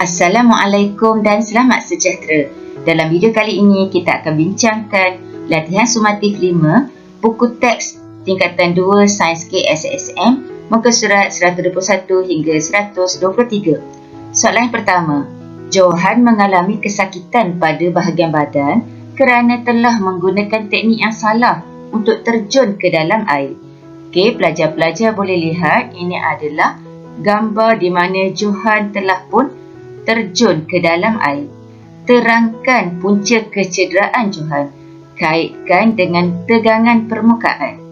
Assalamualaikum dan selamat sejahtera. Dalam video kali ini kita akan bincangkan latihan sumatif 5 buku teks tingkatan 2 Sains KSSM muka surat 121 hingga 123. Soalan yang pertama, Johan mengalami kesakitan pada bahagian badan kerana telah menggunakan teknik yang salah untuk terjun ke dalam air. Okey, pelajar-pelajar boleh lihat ini adalah gambar di mana Johan telah pun terjun ke dalam air. Terangkan punca kecederaan Johan. Kaitkan dengan tegangan permukaan.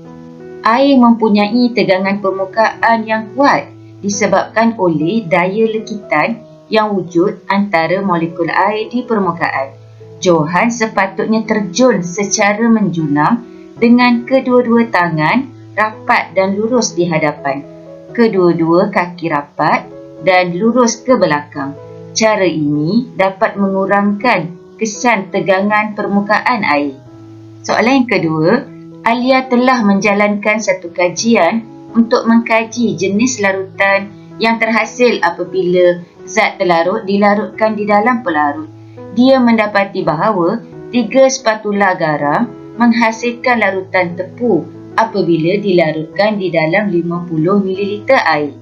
Air mempunyai tegangan permukaan yang kuat disebabkan oleh daya lekitan yang wujud antara molekul air di permukaan. Johan sepatutnya terjun secara menjunam dengan kedua-dua tangan rapat dan lurus di hadapan. Kedua-dua kaki rapat dan lurus ke belakang. Cara ini dapat mengurangkan kesan tegangan permukaan air. Soalan yang kedua, Alia telah menjalankan satu kajian untuk mengkaji jenis larutan yang terhasil apabila zat terlarut dilarutkan di dalam pelarut. Dia mendapati bahawa 3 spatula garam menghasilkan larutan tepu apabila dilarutkan di dalam 50 ml air.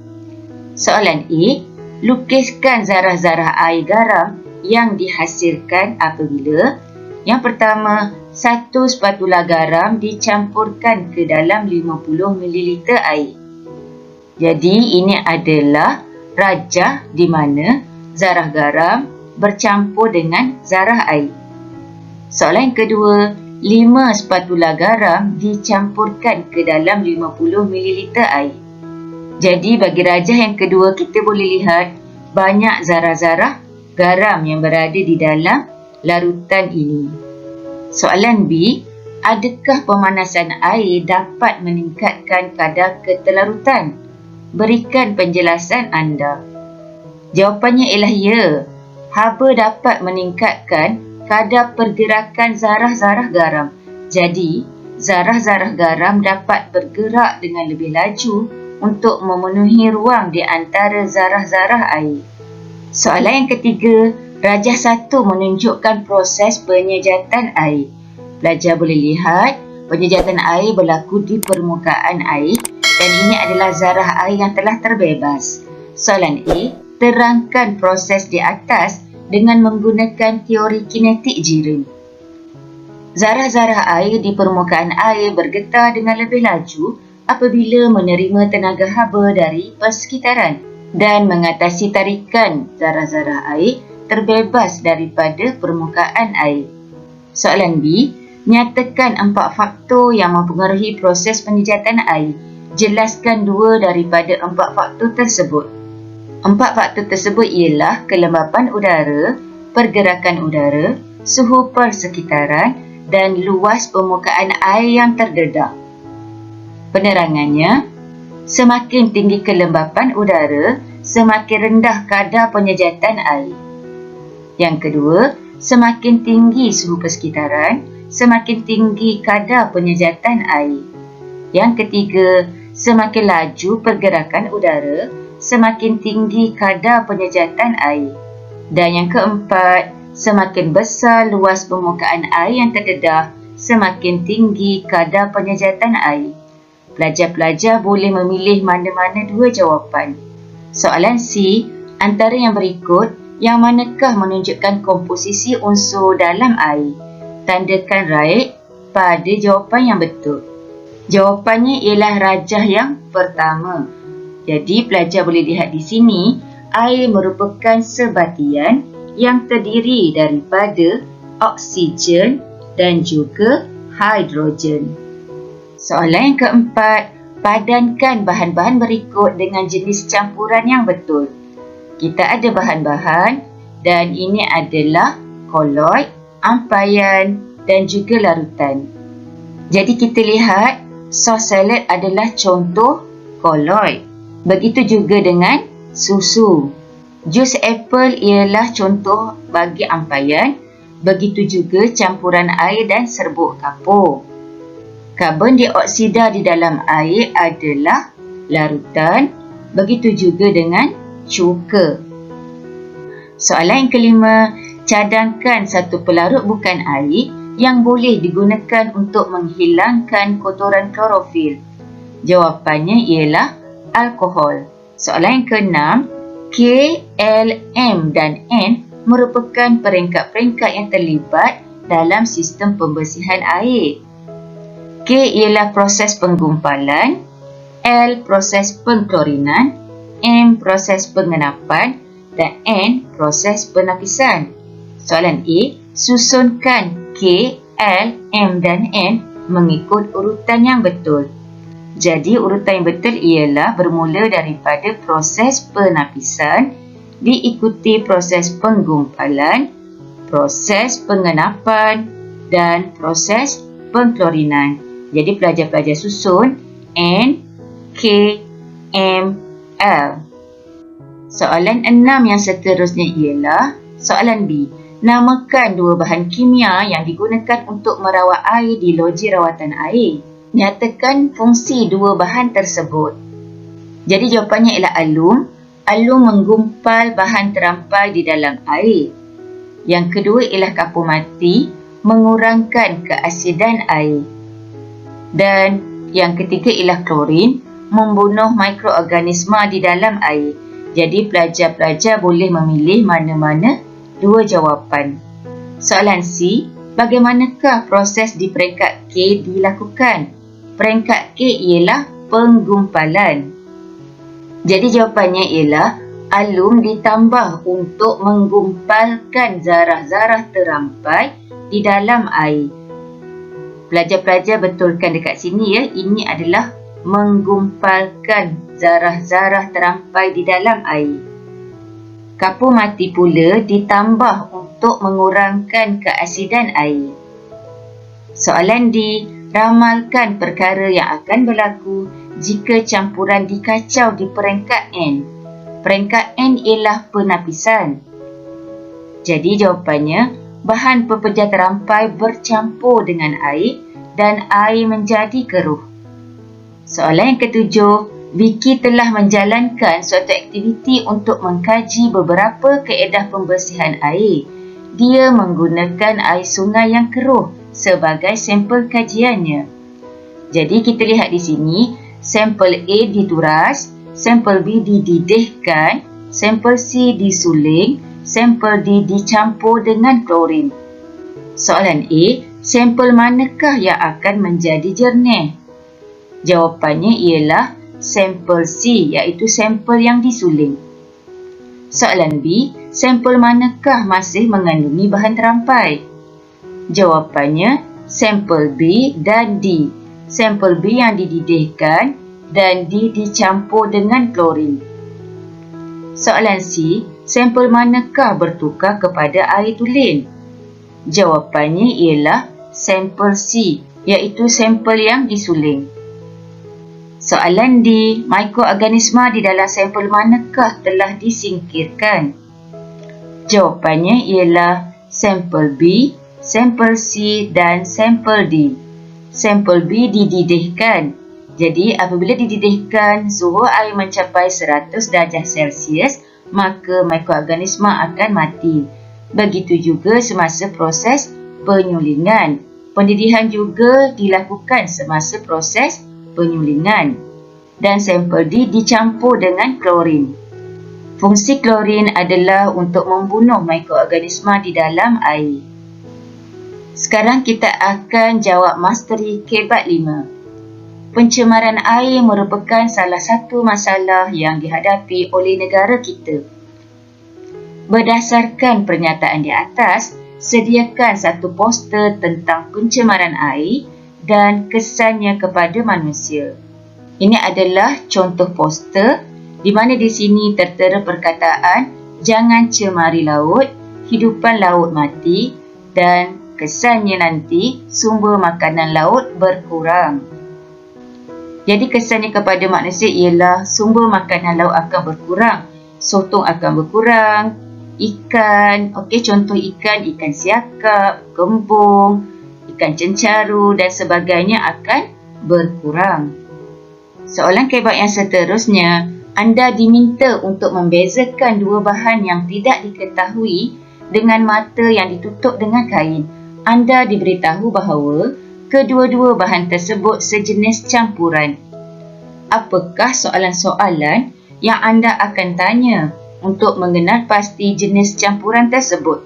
Soalan A, lukiskan zarah-zarah air garam yang dihasilkan apabila yang pertama, 1 spatula garam dicampurkan ke dalam 50 ml air. Jadi ini adalah rajah di mana zarah garam bercampur dengan zarah air. Soalan yang kedua, 5 spatula garam dicampurkan ke dalam 50 ml air. Jadi bagi rajah yang kedua kita boleh lihat banyak zarah-zarah garam yang berada di dalam larutan ini. Soalan B, adakah pemanasan air dapat meningkatkan kadar ketelarutan? Berikan penjelasan anda. Jawapannya ialah ya. Haba dapat meningkatkan kadar pergerakan zarah-zarah garam. Jadi, zarah-zarah garam dapat bergerak dengan lebih laju untuk memenuhi ruang di antara zarah-zarah air. Soalan yang ketiga, rajah 1 menunjukkan proses penyejatan air. Pelajar boleh lihat penyejatan air berlaku di permukaan air dan ini adalah zarah air yang telah terbebas. Soalan A, terangkan proses di atas dengan menggunakan teori kinetik jiran. Zarah-zarah air di permukaan air bergetar dengan lebih laju apabila menerima tenaga haba dari persekitaran dan mengatasi tarikan zarah-zarah air terbebas daripada permukaan air. Soalan B, nyatakan 4 faktor yang mempengaruhi proses penyejatan air. Jelaskan 2 daripada 4 faktor tersebut. 4 faktor tersebut ialah kelembapan udara, pergerakan udara, suhu persekitaran dan luas permukaan air yang terdedah. Penerangannya, semakin tinggi kelembapan udara, semakin rendah kadar penyejatan air. Yang kedua, semakin tinggi suhu persekitaran, semakin tinggi kadar penyejatan air. Yang ketiga, semakin laju pergerakan udara, semakin tinggi kadar penyejatan air. Dan yang keempat, semakin besar luas permukaan air yang terdedah, semakin tinggi kadar penyejatan air. Pelajar-pelajar boleh memilih mana-mana 2 jawapan. Soalan C, antara yang berikut, yang manakah menunjukkan komposisi unsur dalam air? Tandakan right pada jawapan yang betul. Jawapannya ialah rajah yang pertama. Jadi pelajar boleh lihat di sini, air merupakan sebatian yang terdiri daripada oksigen dan juga hidrogen. Soalan yang keempat, padankan bahan-bahan berikut dengan jenis campuran yang betul. Kita ada bahan-bahan dan ini adalah koloid, ampaian dan juga larutan. Jadi kita lihat sos salad adalah contoh koloid. Begitu juga dengan susu. Jus apple ialah contoh bagi ampaian. Begitu juga campuran air dan serbuk kapur. Karbon dioksida di dalam air adalah larutan, begitu juga dengan cuka. Soalan yang kelima, cadangkan satu pelarut bukan air yang boleh digunakan untuk menghilangkan kotoran klorofil. Jawapannya ialah alkohol. Soalan yang keenam, K, L, M dan N merupakan peringkat-peringkat yang terlibat dalam sistem pembersihan air. K ialah proses penggumpalan, L proses pengklorinan, M proses pengenapan dan N proses penapisan. Soalan A, susunkan K, L, M dan N mengikut urutan yang betul. Jadi urutan yang betul ialah bermula daripada proses penapisan, diikuti proses penggumpalan, proses pengenapan dan proses pengklorinan. Jadi pelajar-pelajar susun N, K, M, L. Soalan 6 yang seterusnya ialah soalan B. Namakan dua bahan kimia yang digunakan untuk merawat air di loji rawatan air. Nyatakan fungsi dua bahan tersebut. Jadi jawapannya ialah alum. Alum menggumpal bahan terampai di dalam air. Yang kedua ialah kapur mati, mengurangkan keasidan air. Dan yang ketiga ialah klorin, membunuh mikroorganisma di dalam air. Jadi pelajar-pelajar boleh memilih mana-mana dua jawapan. Soalan C, bagaimanakah proses di peringkat K dilakukan? Peringkat K ialah penggumpalan. Jadi jawapannya ialah alum ditambah untuk menggumpalkan zarah-zarah terampai di dalam air. Pelajar-pelajar betulkan dekat sini ya, ini adalah menggumpalkan zarah-zarah terampai di dalam air. Kapur mati pula ditambah untuk mengurangkan keasidan air. Soalan D, ramalkan perkara yang akan berlaku jika campuran dikacau di peringkat N. Peringkat N ialah penapisan. Jadi jawapannya, bahan pepejah terampai bercampur dengan air dan air menjadi keruh. Soalan yang ketujuh, Vicky telah menjalankan suatu aktiviti untuk mengkaji beberapa kaedah pembersihan air. Dia menggunakan air sungai yang keruh sebagai sampel kajiannya. Jadi kita lihat di sini, sampel A dituras, sampel B dididihkan, sampel C disuling, sampel D dicampur dengan klorin. Soalan A, sampel manakah yang akan menjadi jernih? Jawapannya ialah sampel C, iaitu sampel yang disuling. Soalan B, sampel manakah masih mengandungi bahan terampai? Jawapannya sampel B dan D. Sampel B yang dididihkan dan D dicampur dengan klorin. Soalan C, sampel manakah bertukar kepada air tulen? Jawapannya ialah sampel C, iaitu sampel yang disuling. Soalan D, mikroorganisma di dalam sampel manakah telah disingkirkan? Jawapannya ialah sampel B, sampel C dan sampel D. Sampel B dididihkan. Jadi apabila dididihkan, suhu air mencapai 100 darjah Celsius, maka mikroorganisma akan mati. Begitu juga semasa proses penyulingan. Pendidihan juga dilakukan semasa proses penyulingan. Dan sampel D dicampur dengan klorin. Fungsi klorin adalah untuk membunuh mikroorganisma di dalam air. Sekarang kita akan jawab masteri Kebat 5. Pencemaran air merupakan salah satu masalah yang dihadapi oleh negara kita. Berdasarkan pernyataan di atas, sediakan satu poster tentang pencemaran air dan kesannya kepada manusia. Ini adalah contoh poster di mana di sini tertera perkataan jangan cemari laut, hidupan laut mati dan kesannya nanti sumber makanan laut berkurang. Jadi kesannya kepada manusia ialah sumber makanan laut akan berkurang. Sotong akan berkurang, ikan, contoh ikan siakap, kembung, ikan cencaru dan sebagainya akan berkurang. Soalan kebat yang seterusnya, Anda diminta untuk membezakan dua bahan yang tidak diketahui dengan mata yang ditutup dengan kain. Anda diberitahu bahawa kedua-dua bahan tersebut sejenis campuran. Apakah soalan-soalan yang anda akan tanya untuk mengenal pasti jenis campuran tersebut?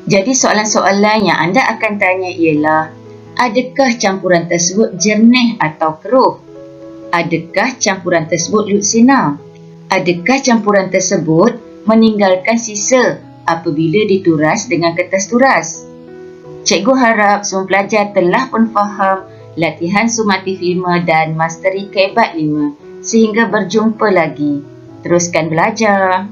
Jadi soalan-soalan yang anda akan tanya ialah, adakah campuran tersebut jernih atau keruh? Adakah campuran tersebut lutsina? Adakah campuran tersebut meninggalkan sisa apabila dituras dengan kertas turas? Cikgu harap semua pelajar telah pun faham latihan sumatif 5 dan masteri kebat 5. Sehingga berjumpa lagi. Teruskan belajar.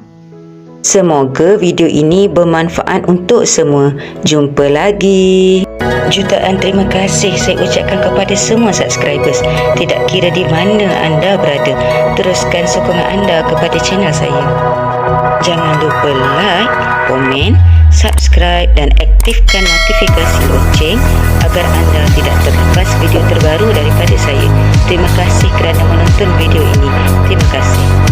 Semoga video ini bermanfaat untuk semua. Jumpa lagi. Jutaan terima kasih saya ucapkan kepada semua subscribers. Tidak kira di mana anda berada. Teruskan sokongan anda kepada channel saya. Jangan lupa like, komen, subscribe dan aktifkan notifikasi lonceng agar anda tidak terlepas video terbaru daripada saya. Terima kasih kerana menonton video ini. Terima kasih.